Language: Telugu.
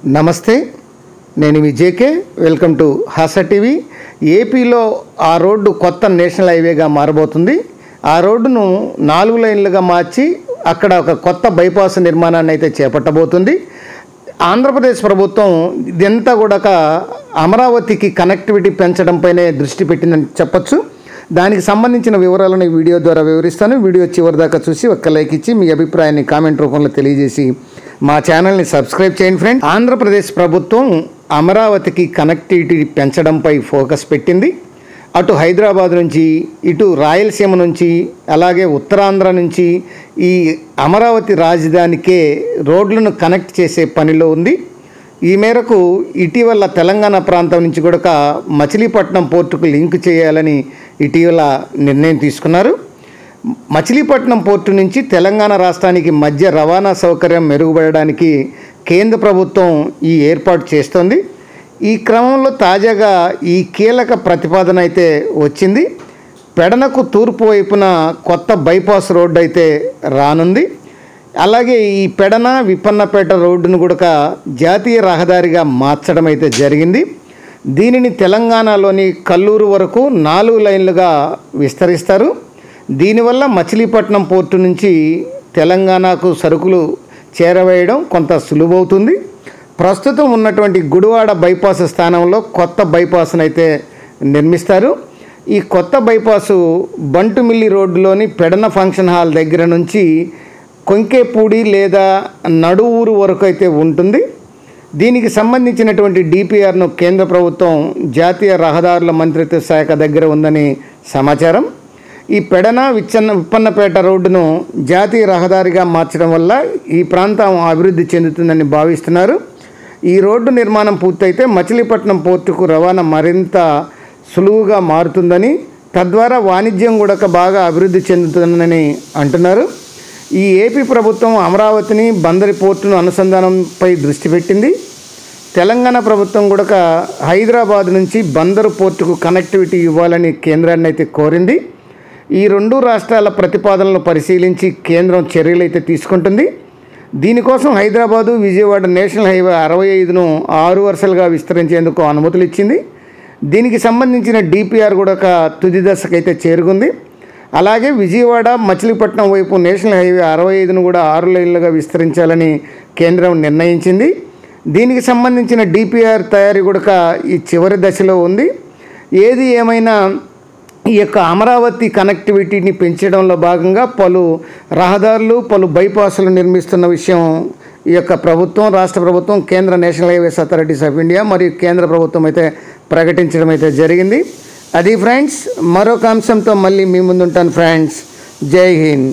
నమస్తే, నేను విజేకే. Welcome to Hasa TV. ఏపీలో ఆ రోడ్డు కొత్త నేషనల్ హైవేగా మారబోతుంది. ఆ రోడ్డును 4 లైన్లుగా మార్చి అక్కడ ఒక కొత్త బైపాస్ నిర్మాణాన్ని అయితే చేపట్టబోతుంది. ఆంధ్రప్రదేశ్ ప్రభుత్వం ఇదంతా కూడా అమరావతికి కనెక్టివిటీ పెంచడంపైనే దృష్టి పెట్టిందని చెప్పచ్చు. దానికి సంబంధించిన వివరాలను ఈ వీడియో ద్వారా వివరిస్తాను. వీడియో చివరి దాకా చూసి ఒక లైక్ ఇచ్చి మీ అభిప్రాయాన్ని కామెంట్ రూపంలో తెలియజేసి మా ఛానల్ని సబ్స్క్రైబ్ చేయండి ఫ్రెండ్స్. ఆంధ్రప్రదేశ్ ప్రభుత్వం అమరావతికి కనెక్టివిటీ పెంచడంపై ఫోకస్ పెట్టింది. అటు హైదరాబాద్ నుంచి, ఇటు రాయలసీమ నుంచి, అలాగే ఉత్తరాంధ్ర నుంచి ఈ అమరావతి రాజధానికే రోడ్లను కనెక్ట్ చేసే పనిలో ఉంది. ఈ మేరకు ఇటీవల తెలంగాణ ప్రాంతం నుంచి కూడా మచిలీపట్నం పోర్టుకు లింక్ చేయాలని ఇటీవల నిర్ణయం తీసుకున్నారు. మచిలీపట్నం పోర్టు నుంచి తెలంగాణ రాష్ట్రానికి మధ్య రవాణా సౌకర్యం మెరుగుపడడానికి కేంద్ర ప్రభుత్వం ఈ ఏర్పాటు చేస్తోంది. ఈ క్రమంలో తాజాగా ఈ కీలక ప్రతిపాదన అయితే వచ్చింది. పెడనకు తూర్పు వైపున కొత్త బైపాస్ రోడ్డు అయితే రానుంది. అలాగే ఈ పెడన విప్పన్నపేట రోడ్డును కూడా జాతీయ రహదారిగా మార్చడం అయితే జరిగింది. దీనిని తెలంగాణలోని కల్లూరు వరకు 4 లైన్లుగా విస్తరిస్తారు. దీనివల్ల మచిలీపట్నం పోర్టు నుంచి తెలంగాణకు సరుకులు చేరవేయడం కొంత సులువవుతుంది. ప్రస్తుతం ఉన్నటువంటి గుడివాడ బైపాస్ స్థానంలో కొత్త బైపాస్ను అయితే నిర్మిస్తారు. ఈ కొత్త బైపాసు బంటుమిల్లి రోడ్డులోని పెడన ఫంక్షన్ హాల్ దగ్గర నుంచి కొంకేపూడి లేదా నడువూరు వరకు అయితే ఉంటుంది. దీనికి సంబంధించినటువంటి డిపిఆర్ను కేంద్ర ప్రభుత్వం జాతీయ రహదారుల మంత్రిత్వ శాఖ దగ్గర ఉందని సమాచారం. ఈ పెడన విప్పన్నపేట రోడ్డును జాతీయ రహదారిగా మార్చడం వల్ల ఈ ప్రాంతం అభివృద్ధి చెందుతుందని భావిస్తున్నారు. ఈ రోడ్డు నిర్మాణం పూర్తయితే మచిలీపట్నం పోర్టుకు రవాణా మరింత సులువుగా మారుతుందని, తద్వారా వాణిజ్యం కూడా బాగా అభివృద్ధి చెందుతుందని అంటున్నారు. ఈ ఏపీ ప్రభుత్వం అమరావతిని బందరి పోర్టును అనుసంధానంపై దృష్టి పెట్టింది. తెలంగాణ ప్రభుత్వం కూడా హైదరాబాద్ నుంచి బందరు పోర్టుకు కనెక్టివిటీ ఇవ్వాలని కేంద్రాన్ని అయితే కోరింది. ఈ 2 రాష్ట్రాల ప్రతిపాదనలు పరిశీలించి కేంద్రం చర్యలు అయితే తీసుకుంటుంది. దీనికోసం హైదరాబాదు విజయవాడ నేషనల్ హైవే 65ను 6 వరుసలుగా విస్తరించేందుకు అనుమతులు ఇచ్చింది. దీనికి సంబంధించిన డిపిఆర్ కూడా తుది దశకైతే చేరుకుంది. అలాగే విజయవాడ మచిలీపట్నం వైపు నేషనల్ హైవే 65ను కూడా 6 లైన్లుగా విస్తరించాలని కేంద్రం నిర్ణయించింది. దీనికి సంబంధించిన డిపిఆర్ తయారీ కూడా ఈ చివరి దశలో ఉంది. ఏది ఏమైనా ఈ యొక్క అమరావతి కనెక్టివిటీని పెంచడంలో భాగంగా పలు రహదారులు, పలు బైపాసులు నిర్మిస్తున్న విషయం ఈ యొక్క ప్రభుత్వం, రాష్ట్ర ప్రభుత్వం, కేంద్ర national highways authorities of India మరియు కేంద్ర ప్రభుత్వం అయితే ప్రకటించడం అయితే జరిగింది. అది ఫ్రెండ్స్, మరొక అంశంతో మళ్ళీ మీ ముందుంటాను ఫ్రెండ్స్. జై హింద్.